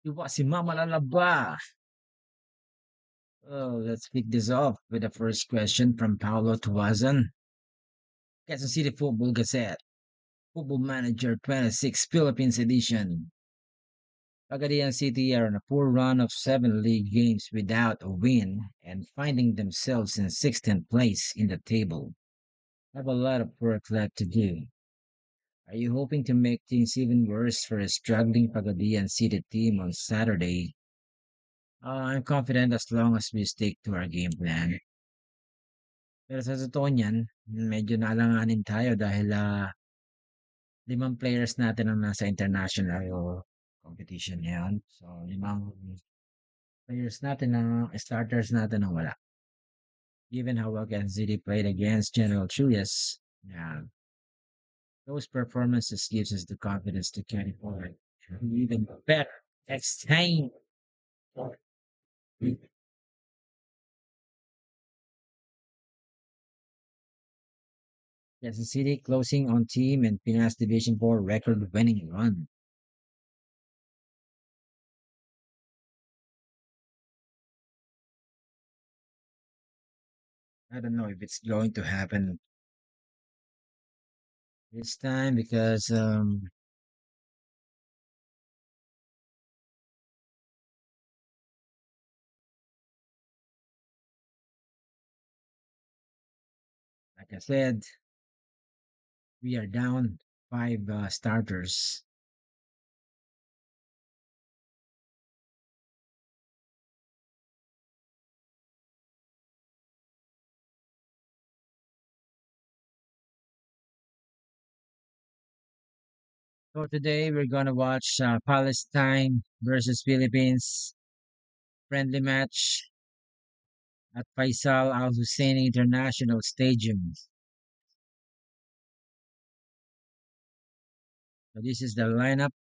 Iba si Mama Lalaba. Oh, let's kick this off with the first question from Paulo Tuazan. Kansas City Football Gazette. Football Manager 26 Philippines edition. Pagadian City are on a poor run of 7 league games without a win and finding themselves in 16th place in the table. Have a lot of work left to do. Are you hoping to make things even worse for a struggling Pagadian City team on Saturday? I'm confident as long as we stick to our game plan. Pero sa totoo niyan, medyo naalanganin tayo dahil 5 players natin ang nasa international competition ngayon. So, 5 players natin ang starters natin ang wala. Given how well Kansas City played against General Julius, yeah, those performances gives us the confidence to carry forward even better next time. Kansas City closing on team and Pinas Division 4 record winning run. I don't know if it's going to happen this time because like I said, we are down 5 starters. So today we're gonna watch Palestine versus Philippines friendly match at Faisal Al Husseini International Stadium. So this is the lineup: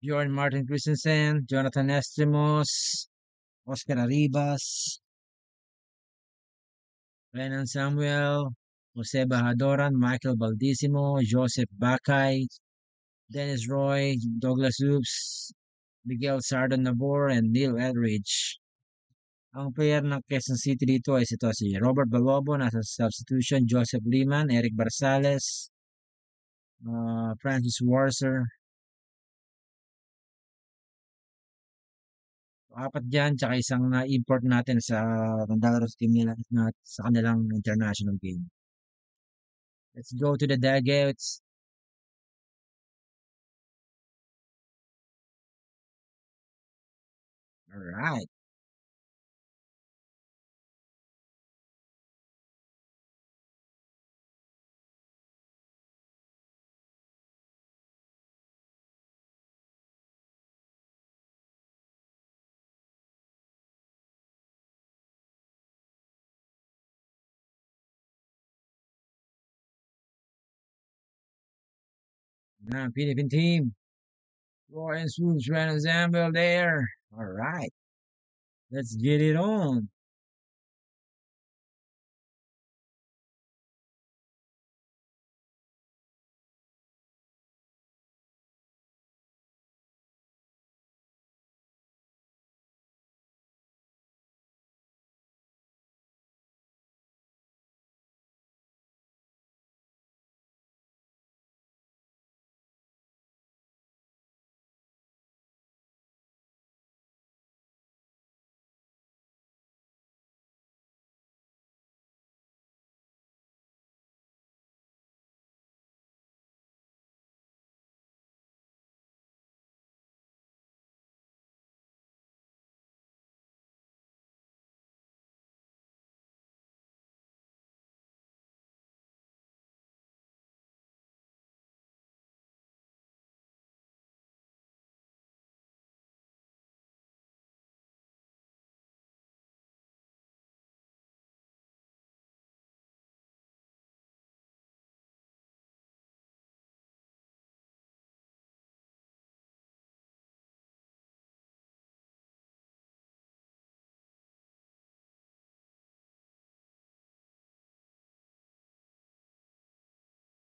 Bjorn Martin Christensen, Jonathan Estemos, Oscar Arribas, Renan Samuel, Jose Bahadoran, Michael Baldissimo, Joseph Bakay, Dennis Roy, Douglas Oops, Miguel Sardon Nabor, and Neil Eldridge. Ang player ng Quezon City dito ay ito si Robert Balobo, nasa substitution, Joseph Liman, Eric Barsales, Francis Warser. Apat dyan, tsaka isang na-import natin sa Mandalaro team nila sa kanilang international game. Let's go to the dugouts. All right. Now, Philippine team. Roy and Swoops ran a Zambil there. All right. Let's get it on.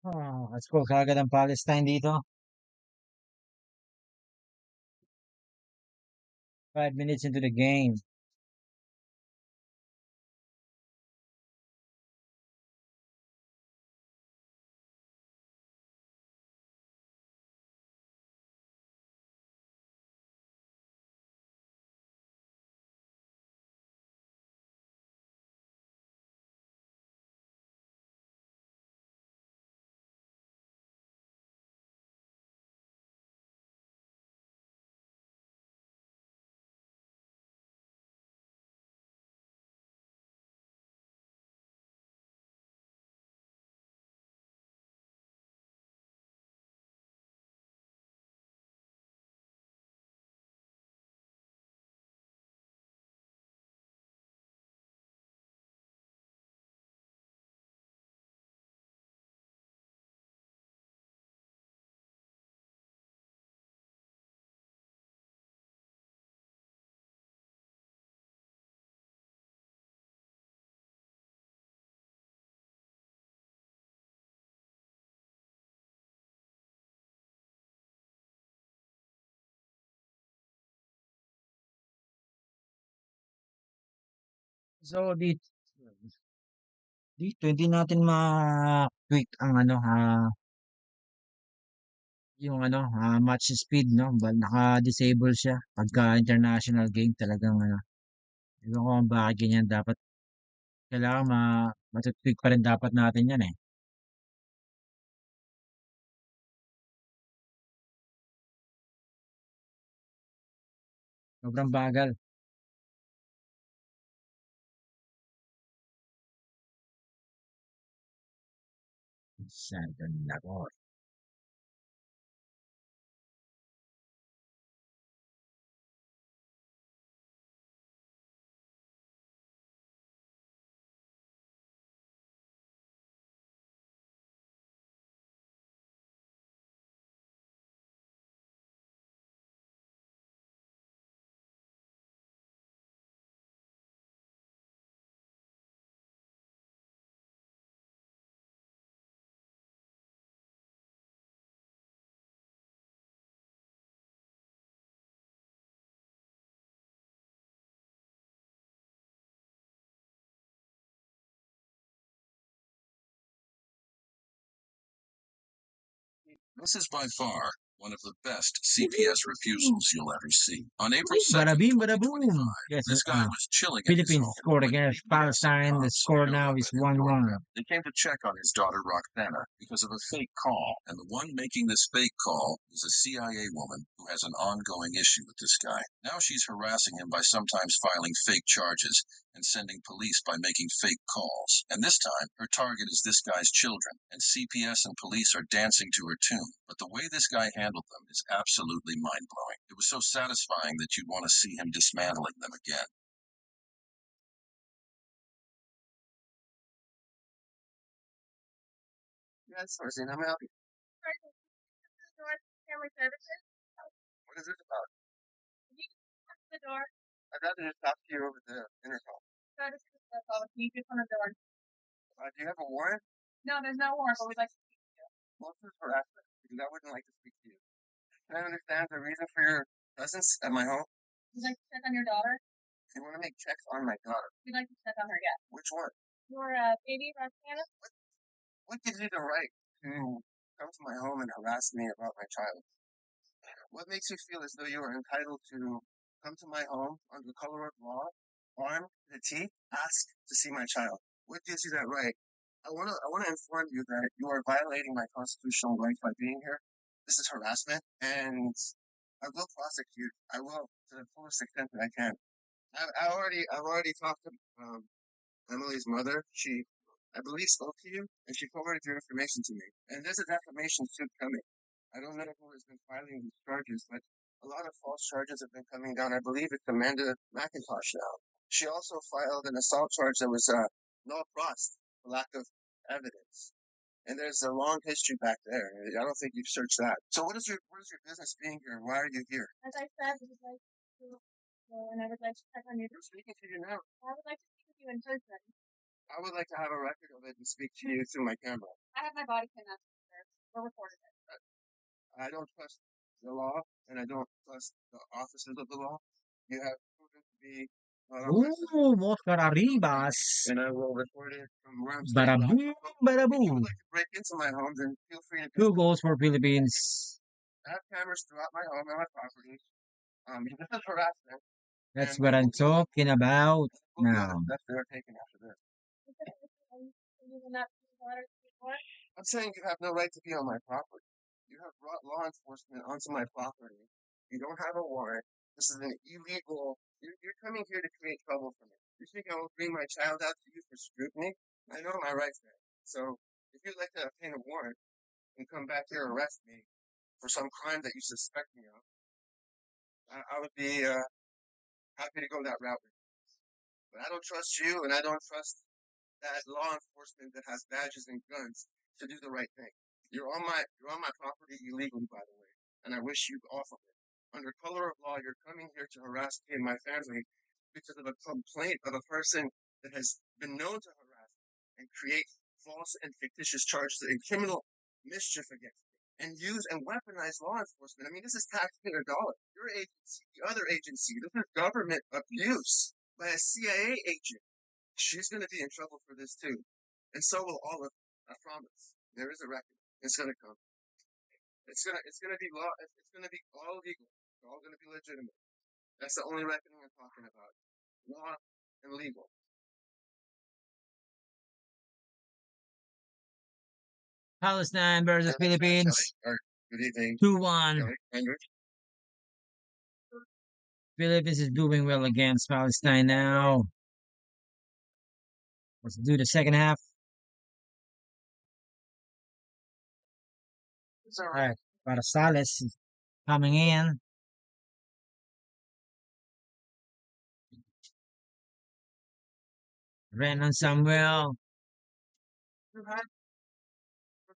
Score kaagad ang Palestine dito. 5 minutes into the game. So, dito hindi natin ma-tweak ang yung match speed, no? Naka-disable siya pagka international game talagang ewan ko kung bakit ganyan dapat kailangan matutweak pa rin dapat natin yan eh. Sobrang bagal. Santo Lagor. This is by far one of the best CPS refusals you'll ever see. On April Bada 2nd, bing, bada boom. 2025, Yes, this guy was chilling at his Philippines home scored when against PBS Palestine. The cops score showed now up is at his 1-1. doorstep. They came to check on his daughter Roxana because of a fake call, and the one making this fake call is a CIA woman who has an ongoing issue with this guy. Now she's harassing him by sometimes filing fake charges and sending police by making fake calls. And this time, her target is this guy's children, and CPS and police are dancing to her tune. But the way this guy handled them is absolutely mind-blowing. It was so satisfying that you'd want to see him dismantling them again. Yes, Tarzan, I'm out. Family services. What is this about? Can you just come to the door? I'd rather just talk to you over the intercom. No, this is the call. Can you just on the door? Do you have a warrant? No, there's no warrant, but we'd like to speak to you. Well, this is harassment, because I wouldn't like to speak to you. Can I understand the reason for your presence at my home? You'd like to check on your daughter? You want to make checks on my daughter? We'd like to check on her, yes. Which one? Your baby, Roxana? What gives you the right to come to my home and harass me about my child? What makes you feel as though you are entitled to come to my home under the color of law, armed to the teeth, ask to see my child? What gives you that right? I wanna inform you that you are violating my constitutional rights by being here. This is harassment, and I will prosecute. I will to the fullest extent that I can. I've already talked to Emily's mother. She, I believe, spoke to you, and she forwarded your information to me. And there's a defamation suit coming. I don't know who has been filing these charges, but a lot of false charges have been coming down. I believe it's Amanda McIntosh now. She also filed an assault charge that was no frost for lack of evidence. And there's a long history back there. I don't think you've searched that. So what is your business being here? Why are you here? As I said, we would like to, and I would like to check on you. I'm speaking to you now. I would like to speak with you in person. I would like to have a record of it and speak to you through my camera. I have my body cam. I don't trust the law, and I don't trust the officers of the law. You have proven to be Oscar Arribas. and I will report it from where I'm staying. Baraboom, If you baraboom. would like to break into my home, then feel free to do 2 so. goals for Philippines. I have cameras throughout my home and my property. This is harassment. That's And what I'm talking about we'll be on now. the steps they are taking after this. I'm saying you have no right to be on my property. You have brought law enforcement onto my property. You don't have a warrant. This is an illegal. You're coming here to create trouble for me. You think I will bring my child out to you for scrutiny? I know my rights there. So if you'd like to obtain a warrant and come back here and arrest me for some crime that you suspect me of, I would be happy to go that route. But I don't trust you, and I don't trust that law enforcement that has badges and guns to do the right thing. You're on my property illegally, by the way, and I wish you off of it. Under color of law, you're coming here to harass me and my family because of a complaint of a person that has been known to harass and create false and fictitious charges and criminal mischief against me and use and weaponize law enforcement. I mean, this is taxpayer dollars. Your agency, the other agency, this is government abuse by a CIA agent. She's going to be in trouble for this too. And so will all of us. I promise. There is a reckoning. It's going to come. It's gonna be law. It's gonna be all legal. It's all gonna be legitimate. That's the only reckoning I'm talking about. Law and legal. Palestine versus Philippines. Good evening. 2-1. Philippines is doing well against Palestine now. Let's do the second half. All right. Barsales is coming in. Renan Samuel. You had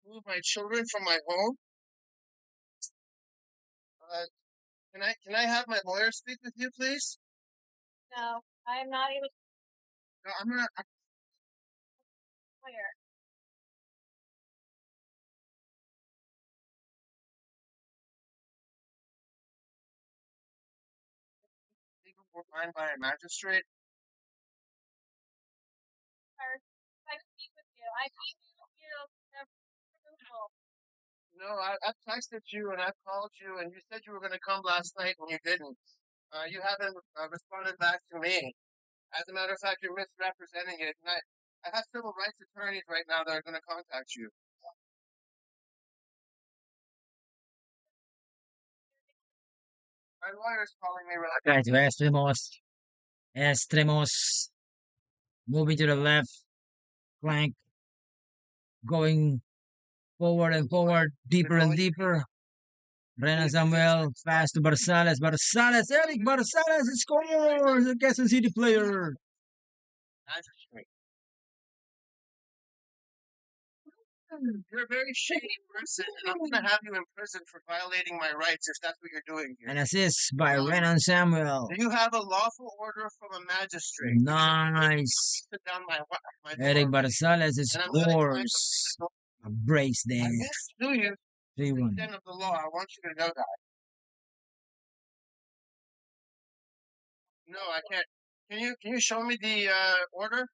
remove my children from my home. Can I have my lawyer speak with you, please? No, I am not able to No, I'm not. clear. Legal or signed by a magistrate. Or I speak with you. I emailed you the approval. No, I've texted you and I've called you and you said you were going to come last night and you didn't. You haven't responded back to me. As a matter of fact, you're misrepresenting it. And I have civil rights attorneys right now that are going to contact you. My lawyer's calling me right now. Guys, Estremos. Estremos. Moving to the left flank. Going forward and forward. Deeper and deeper. Renan Samuel. Pass to Barsales. Barsales. Eric Barsales scores. The Quezon City player. Magistrate. You're a very shady person, and I'm going to have you in prison for violating my rights if that's what you're doing here. An assist by Renan Samuel. Do you have a lawful order from a magistrate? Nice. Sit down my Eric Barsales and I'm not inclined scores. A brace I there. won't sue you to the 3-1. extent of the law. I want you to know that. No, I can't. Can you show me the order?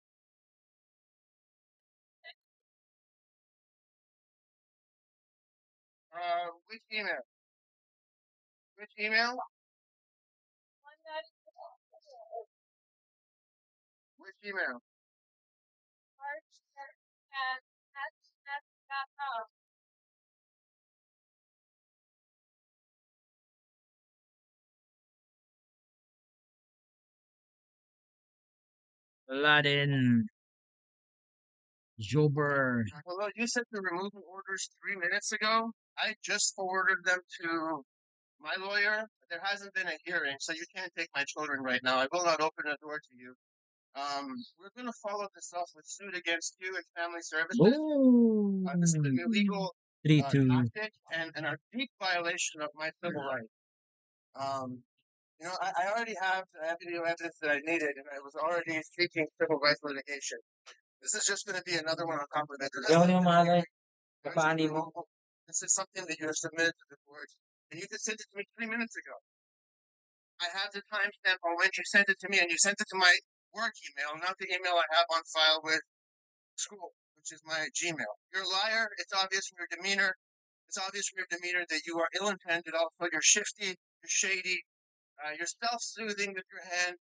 Which email? Which email? One that is Which email? march@sms.com. Aladdin. Jober. Hello, you sent the removal orders 3 minutes ago. I just forwarded them to my lawyer. There hasn't been a hearing, so you can't take my children right now. I will not open the door to you. We're going to follow this up with suit against you and family services. Oh. This is an illegal 3-2. tactic and a deep violation of my civil rights. I already have the video evidence that I needed, and I was already seeking civil rights litigation. This is just going to be another one on top of it. Ayaw niyo malay. Kapaani mo. This is something that you have submitted to the board, and you just sent it to me 3 minutes ago. I have the timestamp on when you sent it to me, and you sent it to my work email, not the email I have on file with school, which is my Gmail. You're a liar. It's obvious from your demeanor. It's obvious from your demeanor that you are ill-intended. Also, you're shifty. You're shady. You're self-soothing with your hand,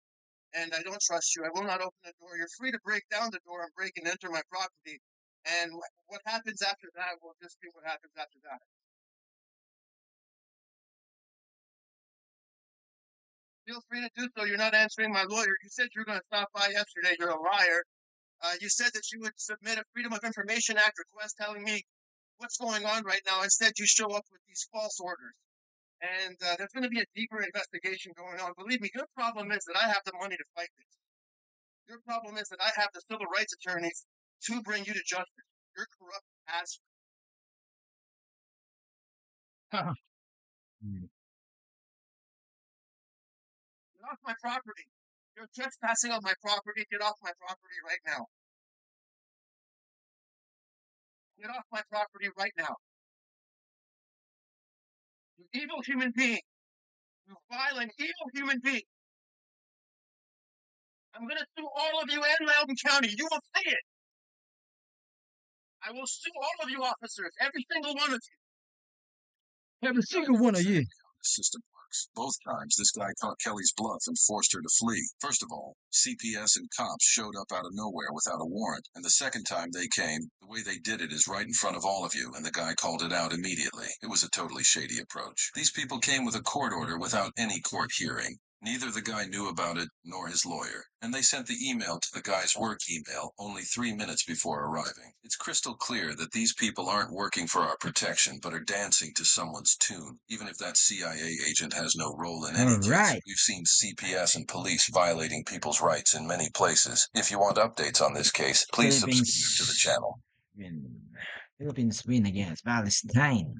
and I don't trust you. I will not open the door. You're free to break down the door and break and enter my property. And what happens after that will just be what happens after that. Feel free to do so. You're not answering my lawyer. You said you were going to stop by yesterday. You're a liar. You said that you would submit a Freedom of Information Act request telling me what's going on right now. Instead, you show up with these false orders. And there's going to be a deeper investigation going on. Believe me, your problem is that I have the money to fight this. Your problem is that I have the civil rights attorneys to bring you to justice. You're corrupt as. Mm. Get off my property. You're trespassing on my property. Get off my property right now. Get off my property right now. You evil human being. You violent, evil human being. I'm going to sue all of you and Loudoun County. You will see it. I will sue all of you officers, every single one of you. Every single one of you. The system works. Both times, this guy caught Kelly's bluff and forced her to flee. First of all, CPS and cops showed up out of nowhere without a warrant, and the second time they came, the way they did it is right in front of all of you, and the guy called it out immediately. It was a totally shady approach. These people came with a court order without any court hearing. Neither the guy knew about it, nor his lawyer, and they sent the email to the guy's work email only 3 minutes before arriving. It's crystal clear that these people aren't working for our protection, but are dancing to someone's tune, even if that CIA agent has no role in any case. Alright. We've seen CPS and police violating people's rights in many places. If you want updates on this case, please subscribe to the channel. Philippines win against Palestine.